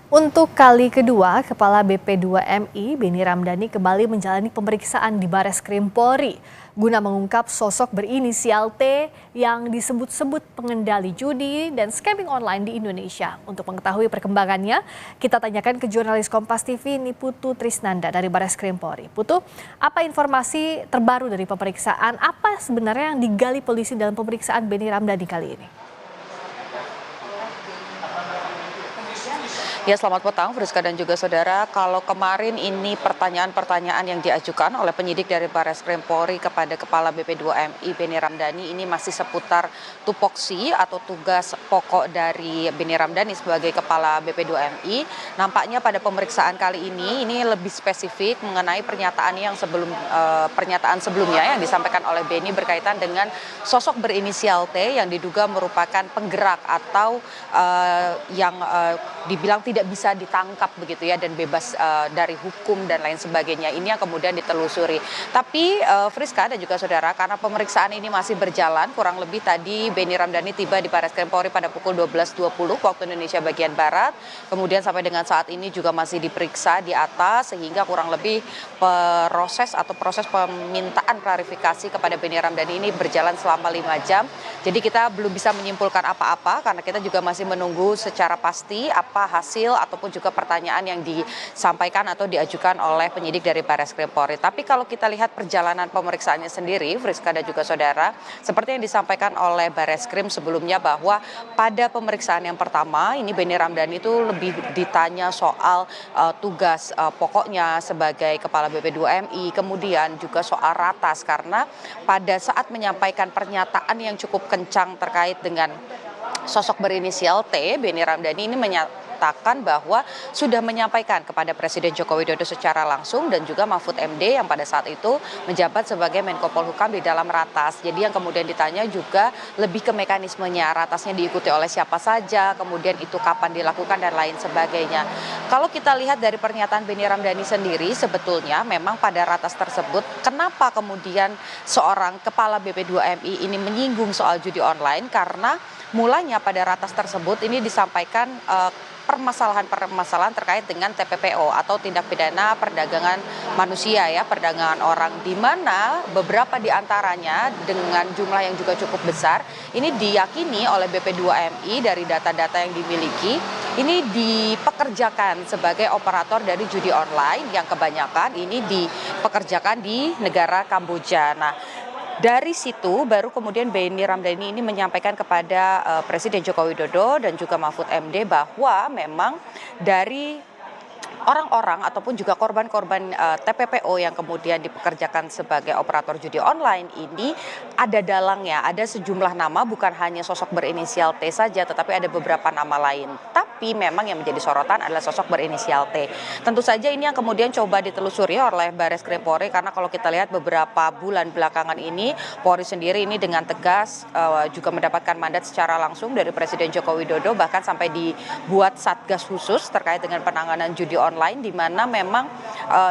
Untuk kali kedua, Kepala BP2MI Beni Ramdhani kembali menjalani pemeriksaan di Bareskrim Polri guna mengungkap sosok berinisial T yang disebut-sebut pengendali judi dan scamming online di Indonesia. Untuk mengetahui perkembangannya, kita tanyakan ke jurnalis Kompas TV Niputu Trisnanda dari Bareskrim Polri. Putu, apa informasi terbaru dari pemeriksaan? Apa sebenarnya yang digali polisi dalam pemeriksaan Beni Ramdhani kali ini? Ya, selamat petang Friska dan juga saudara. Kalau kemarin ini pertanyaan-pertanyaan yang diajukan oleh penyidik dari Bareskrim Polri kepada Kepala BP2MI Beni Ramdhani ini masih seputar tupoksi atau tugas pokok dari Beni Ramdhani sebagai Kepala BP2MI. Nampaknya pada pemeriksaan kali ini lebih spesifik mengenai pernyataan yang pernyataan sebelumnya yang disampaikan oleh Beni berkaitan dengan sosok berinisial T yang diduga merupakan penggerak atau yang dibilang tidak bisa ditangkap begitu ya dan bebas dari hukum dan lain sebagainya. Ini yang kemudian ditelusuri. Tapi Friska dan juga saudara, karena pemeriksaan ini masih berjalan, kurang lebih tadi Beni Ramdhani tiba di Bareskrim Polri pada pukul 12.20 waktu Indonesia bagian Barat. Kemudian sampai dengan saat ini juga masih diperiksa di atas sehingga kurang lebih proses pemintaan klarifikasi kepada Beni Ramdhani ini berjalan selama 5 jam. Jadi kita belum bisa menyimpulkan apa-apa karena kita juga masih menunggu secara pasti apa hasil ataupun juga pertanyaan yang disampaikan atau diajukan oleh penyidik dari Bareskrim Polri. Tapi kalau kita lihat perjalanan pemeriksaannya sendiri, Friska dan juga saudara, seperti yang disampaikan oleh Bareskrim sebelumnya bahwa pada pemeriksaan yang pertama ini Beni Ramdhani itu lebih ditanya soal tugas pokoknya sebagai Kepala BP2MI, kemudian juga soal ratas karena pada saat menyampaikan pernyataan yang cukup kencang terkait dengan sosok berinisial T, Beni Ramdhani ini menyatakan bahwa sudah menyampaikan kepada Presiden Joko Widodo secara langsung dan juga Mahfud MD yang pada saat itu menjabat sebagai Menko Polhukam di dalam ratas. Jadi yang kemudian ditanya juga lebih ke mekanismenya, ratasnya diikuti oleh siapa saja, kemudian itu kapan dilakukan dan lain sebagainya. Kalau kita lihat dari pernyataan Beni Ramdhani sendiri, sebetulnya memang pada ratas tersebut, kenapa kemudian seorang Kepala BP2MI ini menyinggung soal judi online, karena mulanya pada ratas tersebut ini disampaikan permasalahan-permasalahan terkait dengan TPPO atau tindak pidana perdagangan manusia ya, perdagangan orang, di mana beberapa di antaranya dengan jumlah yang juga cukup besar ini diyakini oleh BP2MI dari data-data yang dimiliki ini dipekerjakan sebagai operator dari judi online yang kebanyakan ini dipekerjakan di negara Kamboja. Nah, dari situ baru kemudian Beni Ramdhani ini menyampaikan kepada Presiden Joko Widodo dan juga Mahfud MD bahwa memang dari orang-orang ataupun juga korban-korban TPPO yang kemudian dipekerjakan sebagai operator judi online ini ada dalangnya, ada sejumlah nama, bukan hanya sosok berinisial T saja tetapi ada beberapa nama lain. Tapi memang yang menjadi sorotan adalah sosok berinisial T. Tentu saja ini yang kemudian coba ditelusuri oleh Bareskrim Polri karena kalau kita lihat beberapa bulan belakangan ini Polri sendiri ini dengan tegas juga mendapatkan mandat secara langsung dari Presiden Joko Widodo, bahkan sampai dibuat satgas khusus terkait dengan penanganan judi online, di mana memang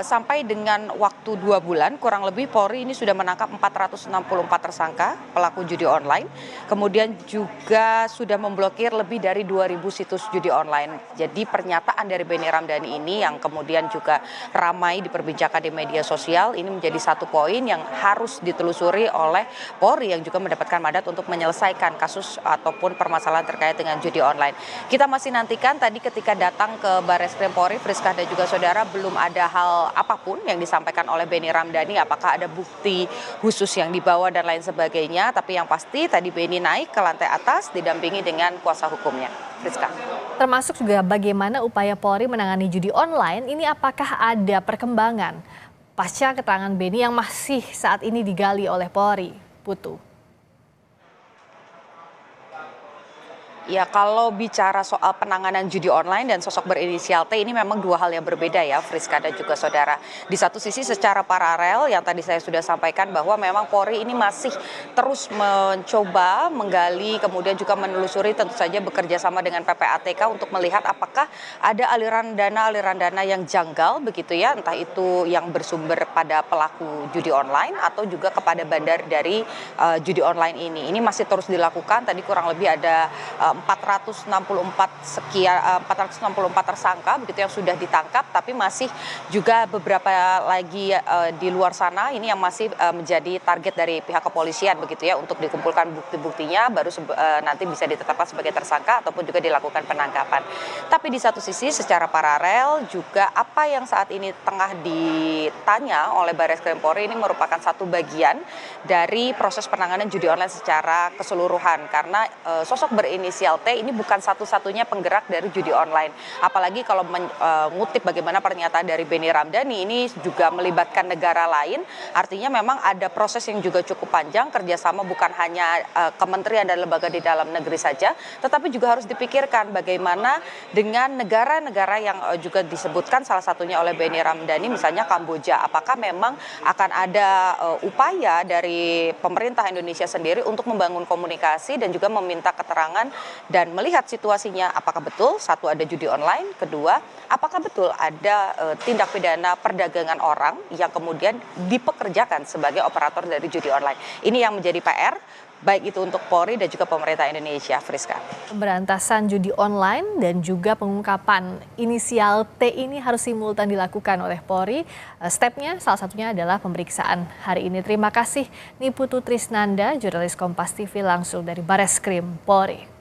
sampai dengan waktu 2 bulan kurang lebih Polri ini sudah menangkap 464 tersangka pelaku judi online, kemudian juga sudah memblokir lebih dari 2.000 situs judi online. Jadi pernyataan dari Beni Ramdhani ini yang kemudian juga ramai diperbincangkan di media sosial ini menjadi satu poin yang harus ditelusuri oleh Polri yang juga mendapatkan mandat untuk menyelesaikan kasus ataupun permasalahan terkait dengan judi online. Kita masih nantikan tadi ketika datang ke Bareskrim Polri, Friska dan juga saudara, belum ada hal apapun yang disampaikan oleh Beni Ramdhani, apakah ada bukti khusus yang dibawa dan lain sebagainya. Tapi yang pasti tadi Beni naik ke lantai atas didampingi dengan kuasa hukumnya. Friska. Termasuk juga bagaimana upaya Polri menangani judi online, ini apakah ada perkembangan pasca keterangan Beni yang masih saat ini digali oleh Polri, Putu? Ya, kalau bicara soal penanganan judi online dan sosok berinisial T ini memang dua hal yang berbeda ya, Friska dan juga saudara. Di satu sisi secara paralel yang tadi saya sudah sampaikan bahwa memang Polri ini masih terus mencoba menggali, kemudian juga menelusuri, tentu saja bekerja sama dengan PPATK untuk melihat apakah ada aliran dana yang janggal begitu ya, entah itu yang bersumber pada pelaku judi online atau juga kepada bandar dari judi online ini. Ini masih terus dilakukan, tadi kurang lebih ada 464 tersangka begitu yang sudah ditangkap, tapi masih juga beberapa lagi di luar sana ini yang masih menjadi target dari pihak kepolisian begitu ya, untuk dikumpulkan bukti-buktinya baru nanti bisa ditetapkan sebagai tersangka ataupun juga dilakukan penangkapan. Tapi di satu sisi secara paralel juga apa yang saat ini tengah ditanya oleh Barreskrim Polri ini merupakan satu bagian dari proses penanganan judi online secara keseluruhan, karena sosok berinisial T ini bukan satu-satunya penggerak dari judi online. Apalagi kalau mengutip bagaimana pernyataan dari Benny Ramdhani, ini juga melibatkan negara lain, artinya memang ada proses yang juga cukup panjang, kerjasama bukan hanya kementerian dan lembaga di dalam negeri saja, tetapi juga harus dipikirkan bagaimana dengan negara-negara yang juga disebutkan salah satunya oleh Benny Ramdhani, misalnya Kamboja. Apakah memang akan ada upaya dari pemerintah Indonesia sendiri untuk membangun komunikasi dan juga meminta keterangan dan melihat situasinya, apakah betul satu ada judi online, kedua apakah betul ada tindak pidana perdagangan orang yang kemudian dipekerjakan sebagai operator dari judi online. Ini yang menjadi PR baik itu untuk Polri dan juga pemerintah Indonesia, Friska. Pemberantasan judi online dan juga pengungkapan inisial T ini harus simultan dilakukan oleh Polri. Stepnya salah satunya adalah pemeriksaan hari ini. Terima kasih Niputu Trisnanda, jurnalis Kompas TV langsung dari Barreskrim Polri.